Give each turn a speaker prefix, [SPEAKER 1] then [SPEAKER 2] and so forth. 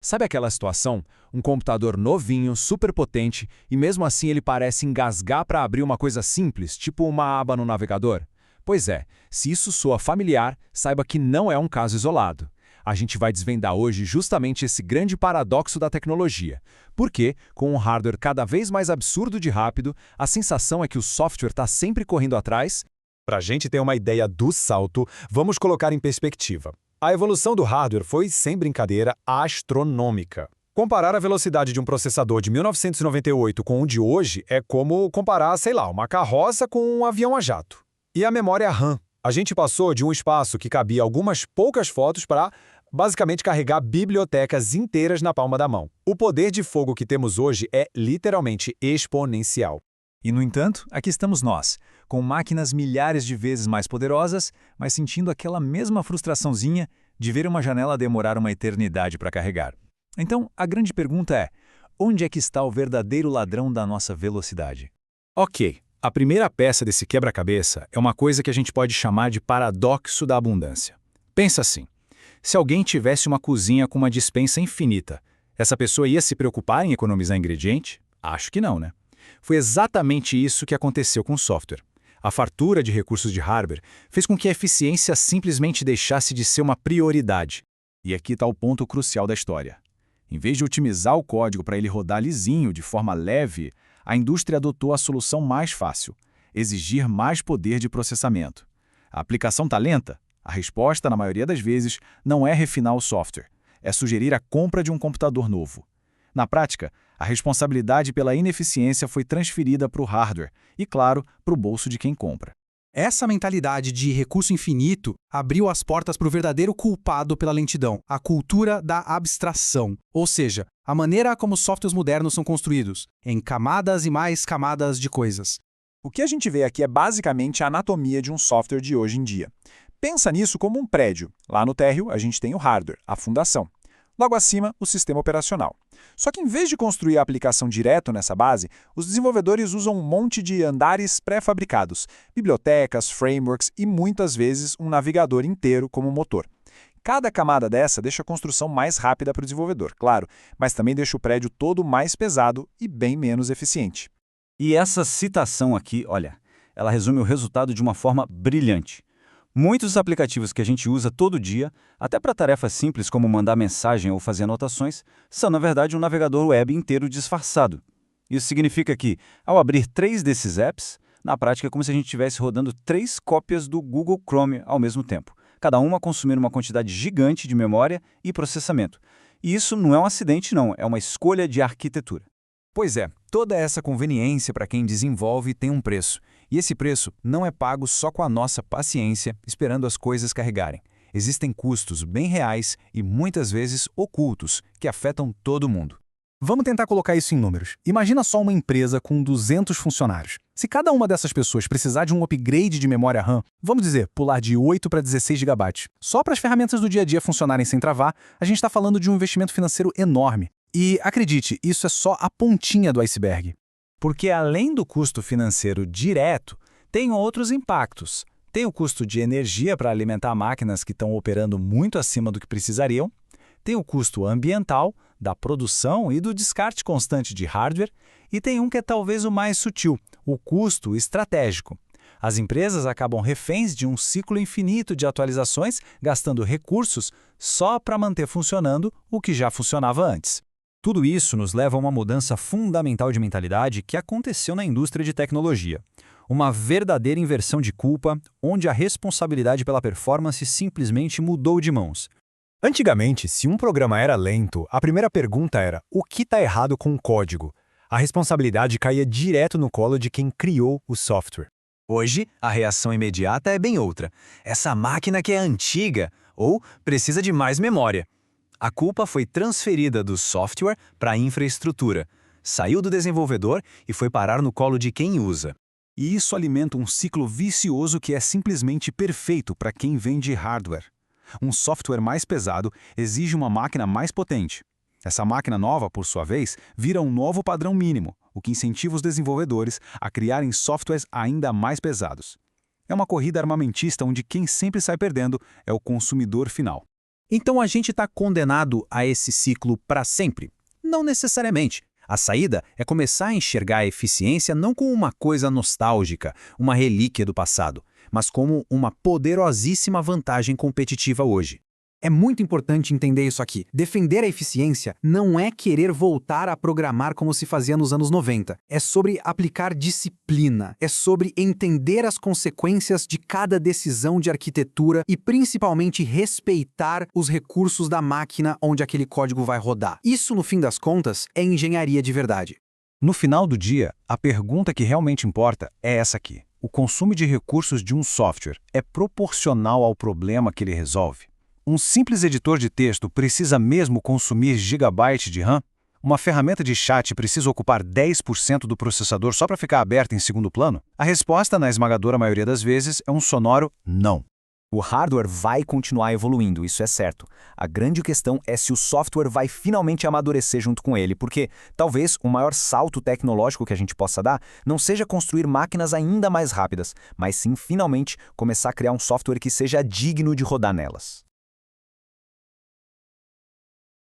[SPEAKER 1] Sabe aquela situação? Um computador novinho, super potente, e mesmo assim ele parece engasgar para abrir uma coisa simples, tipo uma aba no navegador? Pois é, se isso soa familiar, saiba que não é um caso isolado. A gente vai desvendar hoje justamente esse grande paradoxo da tecnologia. Porque, com um hardware cada vez mais absurdo de rápido, a sensação é que o software está sempre correndo atrás.
[SPEAKER 2] Para a gente ter uma ideia do salto, vamos colocar em perspectiva. A evolução do hardware foi, sem brincadeira, astronômica. Comparar a velocidade de um processador de 1998 com o de hoje é como comparar, sei lá, uma carroça com um avião a jato. E a memória RAM? A gente passou de um espaço que cabia algumas poucas fotos para, basicamente, carregar bibliotecas inteiras na palma da mão. O poder de fogo que temos hoje é literalmente exponencial.
[SPEAKER 3] E, no entanto, aqui estamos nós, com máquinas milhares de vezes mais poderosas, mas sentindo aquela mesma frustraçãozinha de ver uma janela demorar uma eternidade para carregar. Então, a grande pergunta é, onde é que está o verdadeiro ladrão da nossa velocidade?
[SPEAKER 2] Ok, a primeira peça desse quebra-cabeça é uma coisa que a gente pode chamar de paradoxo da abundância. Pensa assim, se alguém tivesse uma cozinha com uma despensa infinita, essa pessoa ia se preocupar em economizar ingrediente? Acho que não, né? Foi exatamente isso que aconteceu com o software. A fartura de recursos de hardware fez com que a eficiência simplesmente deixasse de ser uma prioridade. E aqui está o ponto crucial da história. Em vez de otimizar o código para ele rodar lisinho, de forma leve, a indústria adotou a solução mais fácil: exigir mais poder de processamento. A aplicação está lenta? A resposta, na maioria das vezes, não é refinar o software. É sugerir a compra de um computador novo. Na prática, a responsabilidade pela ineficiência foi transferida para o hardware e, claro, para o bolso de quem compra.
[SPEAKER 4] Essa mentalidade de recurso infinito abriu as portas para o verdadeiro culpado pela lentidão, a cultura da abstração, ou seja, a maneira como os softwares modernos são construídos, em camadas e mais camadas de coisas.
[SPEAKER 5] O que a gente vê aqui é basicamente a anatomia de um software de hoje em dia. Pensa nisso como um prédio. Lá no térreo, a gente tem o hardware, a fundação. Logo acima, o sistema operacional. Só que em vez de construir a aplicação direto nessa base, os desenvolvedores usam um monte de andares pré-fabricados, bibliotecas, frameworks e muitas vezes um navegador inteiro como motor. Cada camada dessa deixa a construção mais rápida para o desenvolvedor, claro, mas também deixa o prédio todo mais pesado e bem menos eficiente.
[SPEAKER 3] E essa citação aqui, olha, ela resume o resultado de uma forma brilhante. Muitos aplicativos que a gente usa todo dia, até para tarefas simples como mandar mensagem ou fazer anotações, são, na verdade, um navegador web inteiro disfarçado. Isso significa que, ao abrir 3 desses apps, na prática é como se a gente estivesse rodando 3 cópias do Google Chrome ao mesmo tempo, cada uma consumindo uma quantidade gigante de memória e processamento. E isso não é um acidente, não, é uma escolha de arquitetura.
[SPEAKER 1] Pois é, toda essa conveniência para quem desenvolve tem um preço. E esse preço não é pago só com a nossa paciência, esperando as coisas carregarem. Existem custos bem reais e muitas vezes ocultos, que afetam todo mundo.
[SPEAKER 4] Vamos tentar colocar isso em números. Imagina só uma empresa com 200 funcionários. Se cada uma dessas pessoas precisar de um upgrade de memória RAM, vamos dizer, pular de 8 para 16 GB, só para as ferramentas do dia a dia funcionarem sem travar, a gente está falando de um investimento financeiro enorme. E, acredite, isso é só a pontinha do iceberg.
[SPEAKER 3] Porque além do custo financeiro direto, tem outros impactos. Tem o custo de energia para alimentar máquinas que estão operando muito acima do que precisariam, tem o custo ambiental, da produção e do descarte constante de hardware, e tem um que é talvez o mais sutil, o custo estratégico. As empresas acabam reféns de um ciclo infinito de atualizações, gastando recursos só para manter funcionando o que já funcionava antes.
[SPEAKER 6] Tudo isso nos leva a uma mudança fundamental de mentalidade que aconteceu na indústria de tecnologia. Uma verdadeira inversão de culpa, onde a responsabilidade pela performance simplesmente mudou de mãos.
[SPEAKER 2] Antigamente, se um programa era lento, a primeira pergunta era: o que está errado com o código? A responsabilidade caía direto no colo de quem criou o software.
[SPEAKER 3] Hoje, a reação imediata é bem outra. Essa máquina que é antiga ou precisa de mais memória. A culpa foi transferida do software para a infraestrutura, saiu do desenvolvedor e foi parar no colo de quem usa.
[SPEAKER 1] E isso alimenta um ciclo vicioso que é simplesmente perfeito para quem vende hardware. Um software mais pesado exige uma máquina mais potente. Essa máquina nova, por sua vez, vira um novo padrão mínimo, o que incentiva os desenvolvedores a criarem softwares ainda mais pesados. É uma corrida armamentista onde quem sempre sai perdendo é o consumidor final.
[SPEAKER 2] Então a gente está condenado a esse ciclo para sempre? Não necessariamente. A saída é começar a enxergar a eficiência não como uma coisa nostálgica, uma relíquia do passado, mas como uma poderosíssima vantagem competitiva hoje.
[SPEAKER 4] É muito importante entender isso aqui. Defender a eficiência não é querer voltar a programar como se fazia nos anos 90. É sobre aplicar disciplina. É sobre entender as consequências de cada decisão de arquitetura e, principalmente, respeitar os recursos da máquina onde aquele código vai rodar. Isso, no fim das contas, é engenharia de verdade.
[SPEAKER 2] No final do dia, a pergunta que realmente importa é essa aqui. O consumo de recursos de um software é proporcional ao problema que ele resolve? Um simples editor de texto precisa mesmo consumir gigabyte de RAM? Uma ferramenta de chat precisa ocupar 10% do processador só para ficar aberta em segundo plano? A resposta, na esmagadora maioria das vezes, é um sonoro não.
[SPEAKER 7] O hardware vai continuar evoluindo, isso é certo. A grande questão é se o software vai finalmente amadurecer junto com ele, porque talvez o maior salto tecnológico que a gente possa dar não seja construir máquinas ainda mais rápidas, mas sim finalmente começar a criar um software que seja digno de rodar nelas.